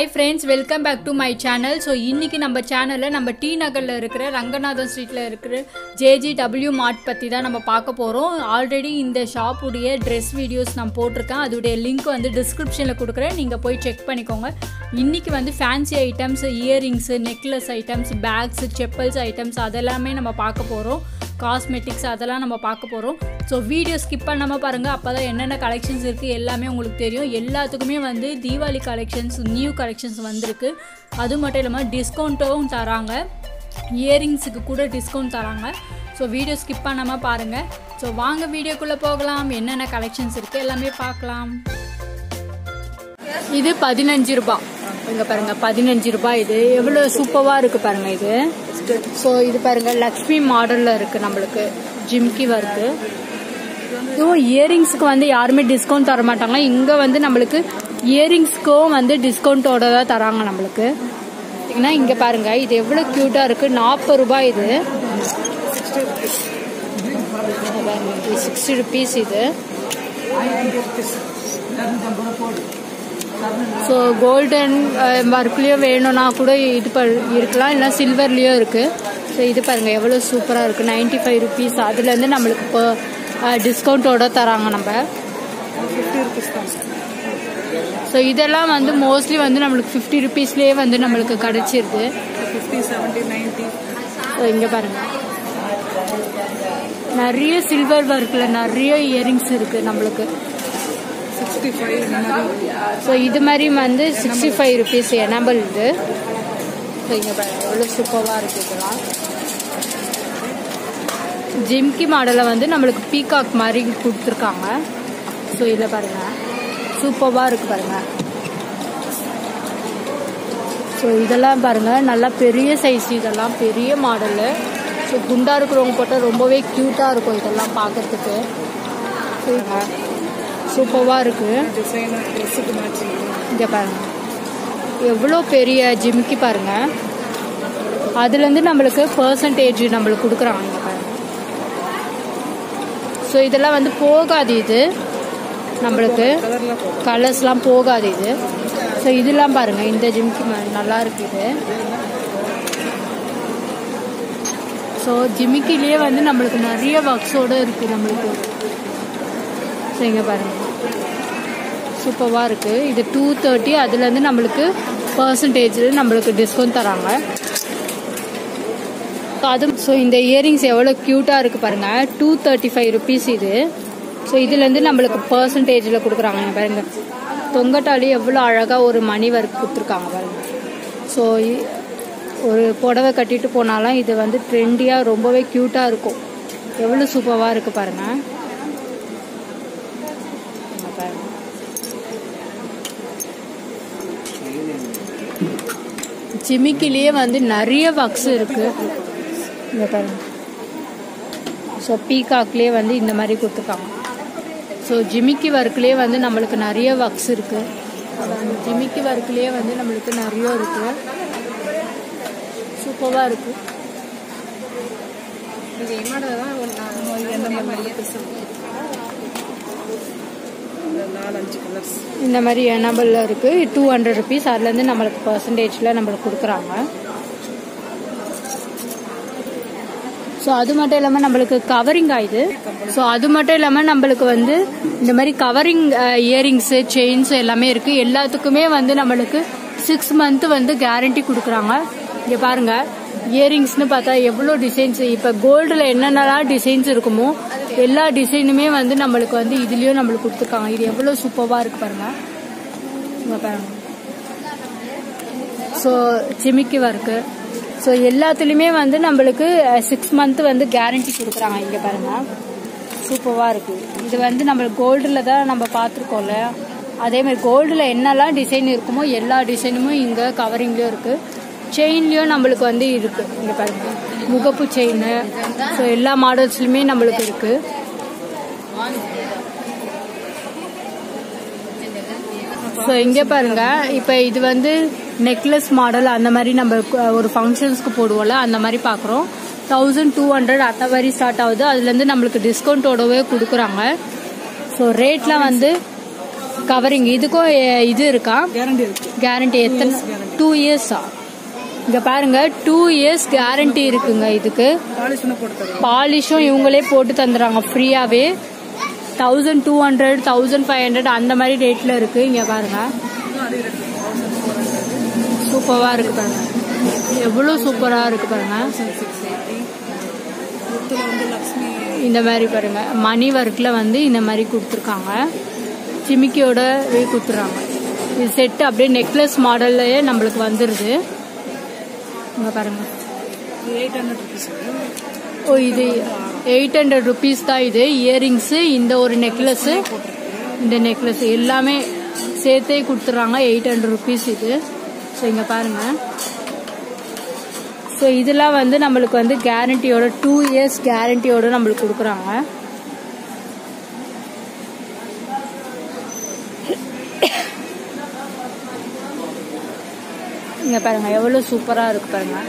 Hi friends, welcome back to my channel. So இன்னைக்கு நம்ம சேனல்ல நம்ம T.Nagarல இருக்கிற ரங்கநாதன் ஸ்ட்ரீட்ல இருக்கிற JGW Mart பத்தி தான் நம்ம பார்க்க போறோம். ஆல்ரெடி இந்த ஷாப் உடைய Dress வீடியோஸ் நான் போட்டுருக்கேன். அதோட லிங்க் வந்து டிஸ்கிரிப்ஷன்ல கொடுக்கிறேன். நீங்க போய் செக் பண்ணிக்கோங்க. இன்னைக்கு வந்து fancy items, earrings, necklace items, bags, chappals items அதெல்லாமே நம்ம பார்க்க போறோம். காஸ்மெட்டிக்ஸ் அதெல்லாம் நம்ம பார்க்க போறோம். ஸோ வீடியோ ஸ்கிப் பண்ணாமல் பாருங்கள். அப்போ தான் என்னென்ன கலெக்ஷன்ஸ் இருக்குது எல்லாமே உங்களுக்கு தெரியும். எல்லாத்துக்குமே வந்து தீபாவளி கலெக்ஷன்ஸ், நியூ கலெக்ஷன்ஸ் வந்திருக்கு. அது மட்டும் இல்லாமல் டிஸ்கவுண்ட்டும் தராங்க. இயரிங்ஸுக்கு கூட டிஸ்கவுண்ட் தராங்க. ஸோ வீடியோ ஸ்கிப் பண்ணாமல் பாருங்கள். ஸோ வாங்க வீடியோக்குள்ளே போகலாம். என்னென்ன கலெக்ஷன்ஸ் இருக்குது எல்லாமே பார்க்கலாம். இது 15 ரூபாய். இங்கே பாருங்கள் 15 ரூபாய். இது எவ்வளோ சூப்பராக இருக்குது பாருங்கள் இது. ஸோ இது பாருங்கள் லக்ஷ்மி மாடலில் இருக்குது. நம்மளுக்கு ஜிம்கி ஒர்க்கு. இதுவும் இயரிங்ஸ்க்கு வந்து யாருமே டிஸ்கவுண்ட் தர மாட்டாங்க. இங்கே வந்து நம்மளுக்கு இயரிங்ஸ்க்கும் வந்து டிஸ்கவுண்ட்டோட தான் தராங்க நம்மளுக்கு. பார்த்தீங்கன்னா இங்கே பாருங்கள் இது எவ்வளோ க்யூட்டாக இருக்குது. 40 ரூபாய் இது. 60 rupees இது. ஸோ கோல்டன் ஒர்க்லேயோ வேணும்னா கூட இது இருக்கலாம், இல்லை சில்வர்லேயோ இருக்குது. ஸோ இது பாருங்கள் எவ்வளோ சூப்பராக இருக்குது. 95 rupees. அதுலேருந்து நம்மளுக்கு இப்போ டிஸ்கவுண்ட்டோட தராங்க. நம்ம 50 rupees தான். ஸோ இதெல்லாம் வந்து மோஸ்ட்லி வந்து நம்மளுக்கு 50 rupeesலேயே வந்து நம்மளுக்கு கிடச்சிருது. 50, 70, 90. ஸோ இங்கே பாருங்கள் நிறைய சில்வர் ஒர்க்கில் நிறைய இயரிங்ஸ் இருக்குது நம்மளுக்கு. 65. ஸோ இது மாதிரி வந்து 65 rupees எனபிள் இது. ஸோ இங்கே பாருங்கள் எவ்வளோ சூப்பராக இருக்குது. இதெல்லாம் ஜிம்கி மாடலை வந்து நம்மளுக்கு பீகாக் மாதிரி கொடுத்துருக்காங்க. ஸோ இதில் பாருங்கள் சூப்பராக இருக்குது பாருங்கள். ஸோ இதெல்லாம் பாருங்கள் நல்லா பெரிய சைஸ். இதெல்லாம் பெரிய மாடலு. ஸோ குண்டாக இருக்கிறவங்க போட்டால் ரொம்பவே க்யூட்டாக இருக்கும் இதெல்லாம் பார்க்கறதுக்கு. சூப்பராக இருக்குது. இங்கே பாருங்கள் எவ்வளோ பெரிய ஜிம்கி பாருங்கள். அதுலேருந்து நம்மளுக்கு பர்சன்டேஜ் நம்மளுக்கு கொடுக்குறாங்க. இங்கே பாருங்கள். ஸோ இதெல்லாம் வந்து போகாது. இது நம்மளுக்கு கலர்ஸ்லாம் போகாது இது. ஸோ இதெல்லாம் பாருங்கள் இந்த ஜிம்கி நல்லா இருக்குது இது. ஸோ ஜிமிக்கிலேயே வந்து நம்மளுக்கு நிறைய ஒர்க்ஸோடு இருக்குது நம்மளுக்கு. ஸோ இங்கே பாருங்கள் சூப்பராக இருக்குது. இது 230. அதுலேருந்து நம்மளுக்கு பர்சன்டேஜ் நம்மளுக்கு டிஸ்கவுண்ட் தராங்க. ஸோ இந்த இயரிங்ஸ் எவ்வளோ க்யூட்டாக இருக்குது பாருங்கள். 235 rupees இது. ஸோ இதுலேருந்து நம்மளுக்கு பர்சன்டேஜில் கொடுக்குறாங்க. பாருங்கள் தொங்கட்டாலே எவ்வளோ அழகாக ஒரு மணி ஒர்க் கொடுத்துருக்காங்க பாருங்கள். ஸோ ஒரு புடவை கட்டிட்டு போனாலும் இது வந்து ட்ரெண்டியாக ரொம்பவே க்யூட்டாக இருக்கும். எவ்வளோ சூப்பராக இருக்குது பாருங்கள். ஜிமிக்கிலேயே வந்து நிறைய ஒர்க்ஸ் இருக்குது. இங்கே பாருங்க. ஸோ பீகாக்லேயே வந்து இந்த மாதிரி கொடுத்துருக்காங்க. ஸோ ஜிமிக்கி ஒர்க்லேயே வந்து நம்மளுக்கு நிறைய ஒர்க்ஸ் இருக்குது. ஜிமிக்கி ஒர்க்லேயே வந்து நம்மளுக்கு நிறைய இருக்குது. சூப்பராக இருக்குது. இந்த மாதிரி எனபிள் இருக்குது. 200 rupees. அதுலேருந்து நம்மளுக்கு பர்சன்டேஜில் நம்மளுக்கு கொடுக்குறாங்க. ஸோ அது மட்டும் இல்லாமல் நம்மளுக்கு கவரிங் ஆகுது. ஸோ அது மட்டும் இல்லாமல் நம்மளுக்கு வந்து இந்த மாதிரி கவரிங் இயரிங்ஸு, செயின்ஸு எல்லாமே இருக்குது. எல்லாத்துக்குமே வந்து நம்மளுக்கு 6 month வந்து கேரண்டி கொடுக்குறாங்க. இங்கே பாருங்கள் இயரிங்ஸ்னு பார்த்தா எவ்வளோ டிசைன்ஸ். இப்போ கோல்டில் என்னென்னலாம் டிசைன்ஸ் இருக்குமோ எல்லா டிசைனுமே வந்து நம்மளுக்கு வந்து இதுலேயும் நம்மளுக்கு கொடுத்துருக்காங்க. இது எவ்வளோ சூப்பராக இருக்குது பாருங்கள். இங்கே பாருங்கள். ஸோ ஜிமிக்கி ஒர்க்கு. ஸோ எல்லாத்துலேயுமே வந்து நம்மளுக்கு 6 month வந்து கேரண்டி கொடுக்குறாங்க. இங்கே பாருங்கள் சூப்பராக இருக்குது. இது வந்து நம்மளுக்கு கோல்டில் தான் நம்ம பார்த்துருக்கோம்ல, அதேமாதிரி கோல்டில் என்னெல்லாம் டிசைன் இருக்குமோ எல்லா டிசைனுமே இங்கே கவரிங்லேயும் இருக்குது. செயின்லேயும் நம்மளுக்கு வந்து இருக்குது. இங்கே பாருங்கள் முகப்பு செயின். ஸோ எல்லா மாடல்ஸ்லையுமே நம்மளுக்கு இருக்குது. ஸோ இங்கே பாருங்கள் இப்போ இது வந்து நெக்லஸ் மாடல். அந்த மாதிரி நம்ம ஒரு ஃபங்க்ஷன்ஸ்க்கு போடுவோம்ல அந்த மாதிரி பார்க்குறோம். 1200 அந்த மாதிரி ஸ்டார்ட் ஆகுது. அதுலேருந்து நம்மளுக்கு டிஸ்கவுண்ட்டோடவே கொடுக்குறாங்க. ஸோ ரேட்லாம் வந்து கவரிங் இதுக்கும் இது இருக்கா? கேரண்டி எத்தனை? 2 இயர்ஸா? இங்க பாருங்க 2 இயர்ஸ் கேரண்டி இருக்குங்க. இதுக்கு பாலிஷும் இவங்களே போட்டு தந்துறாங்க ஃப்ரீயாவே. 1200 1500 அந்த மாதிரி ரேட்ல இருக்கு. இங்க பாருங்க சூப்பரா இருக்கு பாருங்க, எவ்வளவு சூப்பரா இருக்கு பாருங்க. இந்த மாதிரி பாருங்க மணி ஒர்க்ல வந்து இந்த மாதிரி கொடுத்துருக்காங்க, சிமிக்கியோட கொடுத்துறாங்க. இது செட் அப்படியே நெக்லஸ் மாடல்லயே நம்மளுக்கு வந்துருது. இங்க பாருங்க 800 rupees. ஓ இது 800 rupees தான். இது இயரிங்ஸ், இந்த ஒரு நெக்லஸ், இந்த நெக்லஸ் எல்லாமே சேர்த்தே கொடுத்துறாங்க 800 rupees இது. ஸோ இங்க பாருங்க. ஸோ இதெல்லாம் வந்து நம்மளுக்கு வந்து கேரண்டியோட 2 இயர்ஸ் கேரண்டியோட நம்மளுக்கு கொடுக்குறாங்க. இங்க பாருங்க எவ்வளவு சூப்பரா இருக்கு பாருங்க.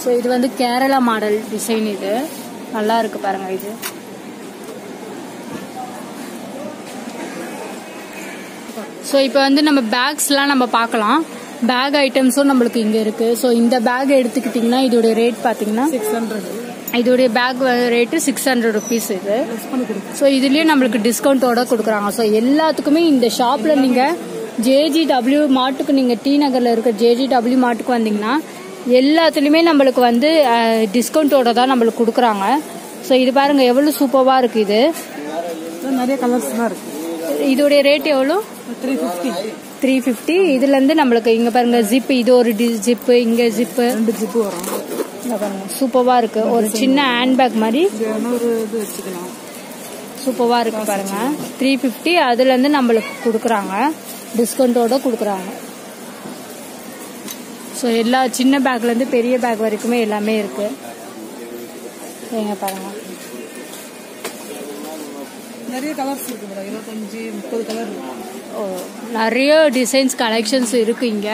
ஸோ இது வந்து கேரளா மாடல் டிசைன், இது நல்லா இருக்கு பாருங்க. இது ஸோ இப்போ வந்து நம்ம பேக்ஸ்லாம் நம்ம பார்க்கலாம். பேக் ஐட்டம்ஸும் நம்மளுக்கு இங்க இருக்கு. ஸோ இந்த பேக் எடுத்துக்கிட்டீங்கன்னா இதோட ரேட் பாத்தீங்கன்னா 600. இதோடைய பேக் ரேட்டு 600 rupees இது. ஸோ இதுலயும் நம்மளுக்கு டிஸ்கவுண்டோட கொடுக்குறாங்க. ஸோ எல்லாத்துக்குமே இந்த ஷாப்ல நீங்க JGW மார்ட்டுக்கு, நீங்க டி நகர்ல இருக்க JGW மார்ட்டுக்கு வந்தீங்கன்னா எல்லாத்துலயுமே நம்மளுக்கு வந்து டிஸ்கவுண்டோட தான் நம்மளுக்கு கொடுக்குறாங்க. ஸோ இது பாருங்க எவ்வளவு சூப்பரா இருக்கு. இது நிறைய கலர்ஸ் தான் இருக்கு. இதோடைய ரேட் எவ்வளோ? 350. இதுல இருந்து நம்மளுக்கு இங்க பாருங்க ஜிப், இது ஒரு ஜிப், இங்க ஜிப், 2 ஜிப் வரும். இங்க பாருங்க சூப்பரா இருக்கு. ஒரு சின்ன ஹேண்ட்பேக் மாதிரி சூப்பரா இருக்கு பாருங்க. 350. அதுல இருந்து நம்மளுக்கு கொடுக்குறாங்க, டிஸ்கவுண்டோட கொடுக்குறாங்க. ஸோ எல்லா சின்ன பேக்ல இருந்து பெரிய பேக் வரைக்குமே எல்லாமே இருக்கு. இங்க பாருங்க நிறைய கலர்ஸ் இருக்கு, 25 30 கலர் நிறைய டிசைன்ஸ் கலெக்ஷன்ஸ் இருக்கு இங்க.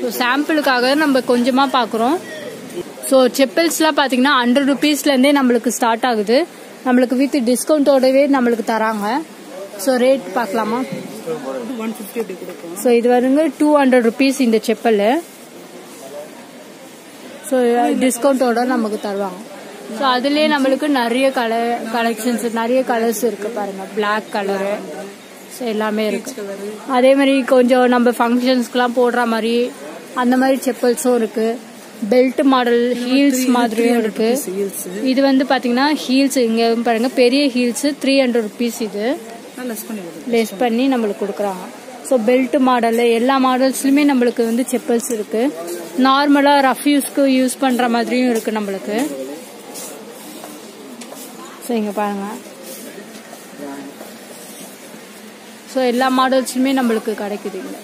ஸோ சாம்பிளுக்காக நம்ம கொஞ்சமா பாக்குறோம். ஸோ செப்பல்ஸ்லாம் பாத்தீங்கன்னா 100 rupeesல இருந்தே நம்மளுக்கு ஸ்டார்ட் ஆகுது. நம்மளுக்கு வித் டிஸ்கவுண்டோடவே நம்மளுக்கு தராங்க. ஸோ ரேட் பார்க்கலாமா? 150 கொடுக்கும். ஸோ இது வருங்க 200 rupees இந்த செப்பல். ஸோ டிஸ்கவுண்டோட நமக்கு தருவாங்க. ஸோ அதுலயே நம்மளுக்கு நிறைய கலெக்ஷன்ஸ், நிறைய கலர்ஸ் இருக்கு பாருங்க. பிளாக் கலரு ஸோ எல்லாமே இருக்கு. அதே மாதிரி கொஞ்சம் நம்ம ஃபங்க்ஷன்ஸ்க்குலாம் போடுற மாதிரி அந்த மாதிரி செப்பல்ஸும் இருக்கு. பெல்ட் மாடல் ஹீல்ஸ் மாதிரியும் இருக்கு. இது வந்து பாத்தீங்கன்னா ஹீல்ஸ் இங்க பாருங்க, பெரிய ஹீல்ஸ் 300 rupees. இது லெஸ் பண்ணி நம்மளுக்கு கொடுக்குறாங்க. ஸோ பெல்ட் மாடல் எல்லா மாடல்ஸ்லயுமே நம்மளுக்கு வந்து செப்பல்ஸ் இருக்கு. நார்மலா ரஃப் யூஸ்க்கு யூஸ் பண்ற மாதிரியும் இருக்கு நம்மளுக்கு. ஸோ இங்க பாருங்க. ஸோ எல்லா மாடல்ஸுமே நம்மளுக்கு கிடைக்குது இங்க.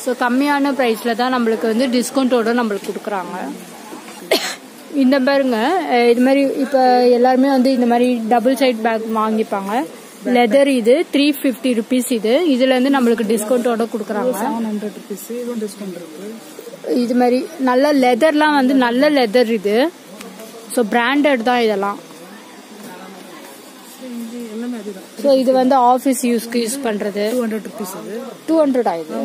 ஸோ கம்மியான ப்ரைஸ்ல தான் நம்மளுக்கு வந்து டிஸ்கவுண்டோட நம்மளுக்கு கொடுக்குறாங்க. இந்த பாருங்க இது மாதிரி இப்போ எல்லாருமே வந்து இந்த மாதிரி டபுள் சைட் பேக் வாங்கிப்பாங்க. லெதர் இது 350 rupees. இதுல இருந்து நம்மளுக்கு டிஸ்கவுண்டோட கொடுக்குறாங்க. 700 rupees டிஸ்கவுண்ட் இருக்கு. இது மாதிரி நல்ல லெதர்லாம் வந்து நல்ல லெதர் இது. ஸோ பிராண்டட் தான் இதெல்லாம். ஸோ இது வந்து ஆஃபீஸ் யூஸ்க்கு யூஸ் பண்றது 200 rupees. 200 ஆயுது.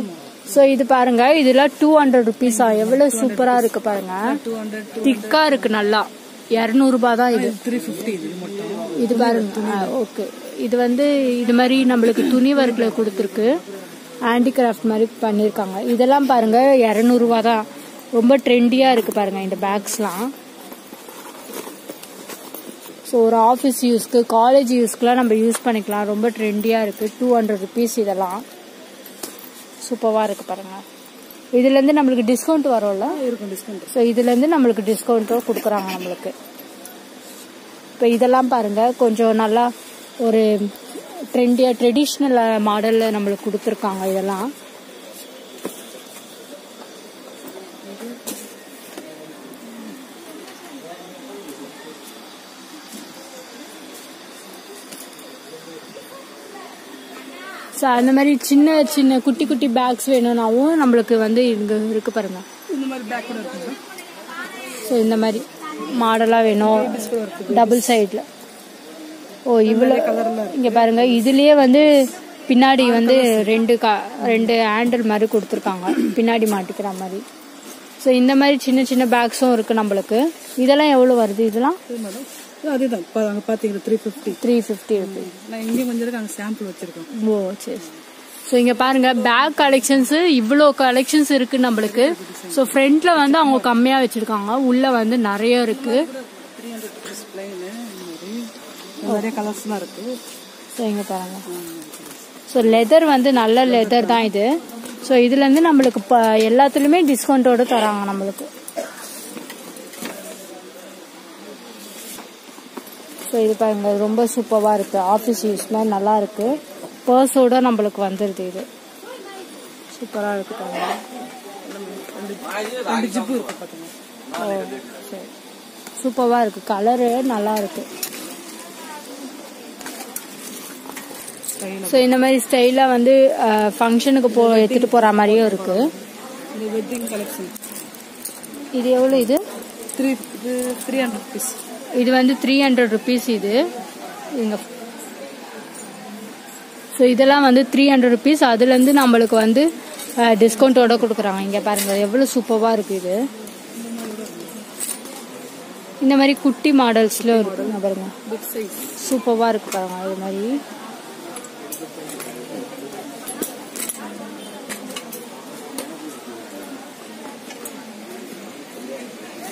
ஸோ இது பாருங்க, இதெல்லாம் 200 rupees. எவ்வளவு சூப்பரா இருக்கு பாருங்க, திக்கா இருக்கு நல்லா. 200 ரூபாய் தான் இது. 350 இது பாருங்க. ஓகே, இது வந்து இது மாதிரி நம்மளுக்கு துணி ஒர்க்ல கொடுத்துருக்கு, ஹேண்டிகிராஃப்ட் மாதிரி பண்ணிருக்காங்க. இதெல்லாம் பாருங்க 200 ரூபாய் தான். ரொம்ப ட்ரெண்டியா இருக்கு பாருங்க இந்த பேக்ஸ்லாம். ஸோ ஒரு ஆஃபீஸ் யூஸ்க்கு, காலேஜ் யூஸ்க்குலாம் நம்ம யூஸ் பண்ணிக்கலாம். ரொம்ப ட்ரெண்டியா இருக்கு. 200 rupees இதெல்லாம் சூப்பரா இருக்கு பாருங்க. இதுல இருந்து நம்மளுக்கு டிஸ்கவுண்ட் வரும்ல, இருக்கும் டிஸ்கவுண்ட். ஸோ இதுல இருந்து நம்மளுக்கு டிஸ்கவுண்ட்டும் கொடுக்குறாங்க நம்மளுக்கு. இப்போ இதெல்லாம் பாருங்க கொஞ்சம் நல்லா ஒரு ட்ரெண்டியா ட்ரெடிஷ்னல் மாடல்ல நம்மளுக்கு கொடுத்துருக்காங்க இதெல்லாம். ஸோ அந்த மாதிரி சின்ன சின்ன குட்டி குட்டி பேக்ஸ் வேணும்னாவும் நம்மளுக்கு வந்து இங்கே இருக்கு பாருங்க. இந்த மாதிரி பேக் கூட இருக்கு. ஸோ இந்த மாதிரி மாடலாக வேணும் டபுள் சைடில். ஓ இவ்வளோ இங்கே பாருங்க. இதுலேயே வந்து பின்னாடி வந்து ரெண்டு ஹேண்டில் மாதிரி கொடுத்துருக்காங்க பின்னாடி மாட்டிக்கிற மாதிரி. ஸோ இந்த மாதிரி சின்ன சின்ன பேக்ஸும் இருக்கு நம்மளுக்கு. இதெல்லாம் எவ்வளோ வருது இதெல்லாம்? அதுதான் அங்கே பார்த்தீங்கன்னா 350 இருக்கு. நான் இங்கே கொஞ்சம் அங்கே சாம்பிள் வச்சிருக்கோம். ஓ சரி. ஸோ இங்கே பாருங்க பேக் கலெக்ஷன்ஸ் இவ்வளோ கலெக்ஷன்ஸ் இருக்கு நம்மளுக்கு. ஸோ ஃப்ரண்ட்ல வந்து அவங்க கம்மியாக வச்சிருக்காங்க, உள்ள வந்து நிறைய இருக்கு. 300 நிறைய கலர்ஸ்லாம் இருக்கு. ஸோ இங்கே பாருங்க. ஸோ லெதர் வந்து நல்ல லெதர் தான் இது. ஸோ இதுலேருந்து நம்மளுக்கு எல்லாத்துலேயுமே டிஸ்கவுண்டோடு தராங்க நம்மளுக்கு. ஸோ இது பாருங்க ரொம்ப சூப்பராக இருக்குது. ஆஃபீஸ் யூஸ்லாம் நல்லா இருக்குது. பர்ஸோட நம்மளுக்கு வந்துடுது. இது சூப்பராக இருக்கு பாருங்க. ஓ சரி சூப்பராக இருக்குது. கலரு நல்லா இருக்கு. ஸோ இந்த மாதிரி ஸ்டைலாக வந்து ஃபங்க்ஷனுக்கு எடுத்துகிட்டு போகிற மாதிரியும் இருக்குது. Wedding collection. இது எவ்வளோ? இது 300 rupees. இது வந்து 300 rupees இது இங்கே. ஸோ இதெல்லாம் வந்து 300 rupees. அதுலேருந்து நம்மளுக்கு வந்து டிஸ்கவுண்ட்டோட கொடுக்குறாங்க. இங்கே பாருங்கள் எவ்வளோ சூப்பராக இருக்குது. இது இந்த மாதிரி குட்டி மாடல்ஸ்ல இருக்குங்க பாருங்க. சூப்பராக இருக்கு பாருங்க. இது மாதிரி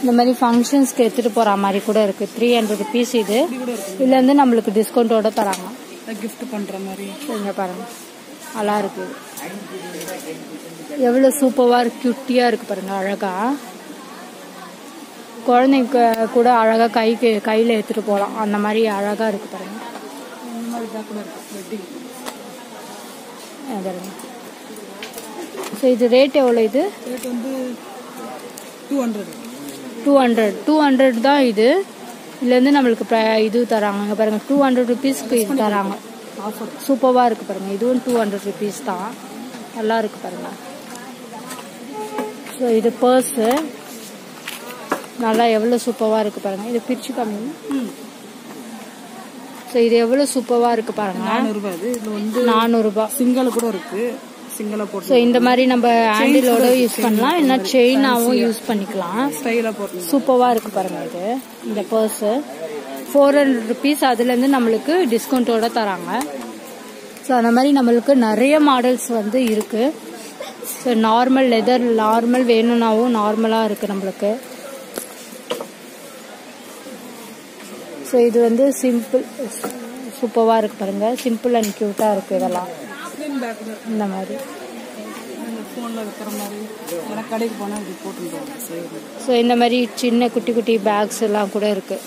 இந்த மாதிரி ஃபங்க்ஷன்ஸ்க்கு எடுத்துகிட்டு போகிற மாதிரி கூட இருக்குது. 300 rupees இது. இதுலேருந்து நம்மளுக்கு டிஸ்கவுண்ட்டோட தராங்க. கிஃப்ட் பண்ணுற மாதிரி. இங்கே பாருங்க நல்லா இருக்குது. எவ்வளோ சூப்பராக இருக்கு. குட்டியாக இருக்குது பாருங்க. அழகாக குழந்தைங்க கூட அழகாக கையில் எடுத்துகிட்டு போகலாம். அந்த மாதிரி அழகாக இருக்குது பாருங்க. இந்த மாதிரி பேக் கூட இருக்கு. வெட்டிங் பாருங்க. ஸோ இது ரேட் எவ்வளோ? இது ரேட் வந்து 200 தான் இது. இதுலேருந்து நம்மளுக்கு இது தராங்க. இங்கே பாருங்க 200 rupeesக்கு இது தராங்க. ஆஃபர் சூப்பராக இருக்குது பாருங்க. இதுவும் 200 rupees தான். நல்லா இருக்கு பாருங்க. ஸோ இது பர்ஸு நல்லா எவ்வளோ சூப்பராக இருக்கு பாருங்க. இது பிரிச்சு கம்மி. ஸோ இது எவ்வளோ சூப்பராக இருக்கு பாருங்க. 400 ரூபாய். சிங்கிள் கூட இருக்கு. ஸோ இந்த மாதிரி நம்ம ஹேண்டிலோட யூஸ் பண்ணலாம், இல்லை செயினாகவும் யூஸ் பண்ணிக்கலாம். சூப்பராக இருக்கு பாருங்க. இது இந்த பர்ஸு 400 rupees. அதுலேருந்து நம்மளுக்கு டிஸ்கவுண்ட்டோட தராங்க. ஸோ அந்த மாதிரி நம்மளுக்கு நிறைய மாடல்ஸ் வந்து இருக்கு. ஸோ நார்மல் லெதர் நார்மல் வேணும்னாவும் நார்மலாக இருக்கு நம்மளுக்கு. ஸோ இது வந்து சிம்பிள் சூப்பராக இருக்கு பாருங்க. சிம்பிள் அண்ட் கியூட்டாக இருக்கு. இதெல்லாம் இந்த மாதிரி ஸோ இந்த மாதிரி சின்ன குட்டி குட்டி பேக்ஸ் எல்லாம் கூட இருக்கு.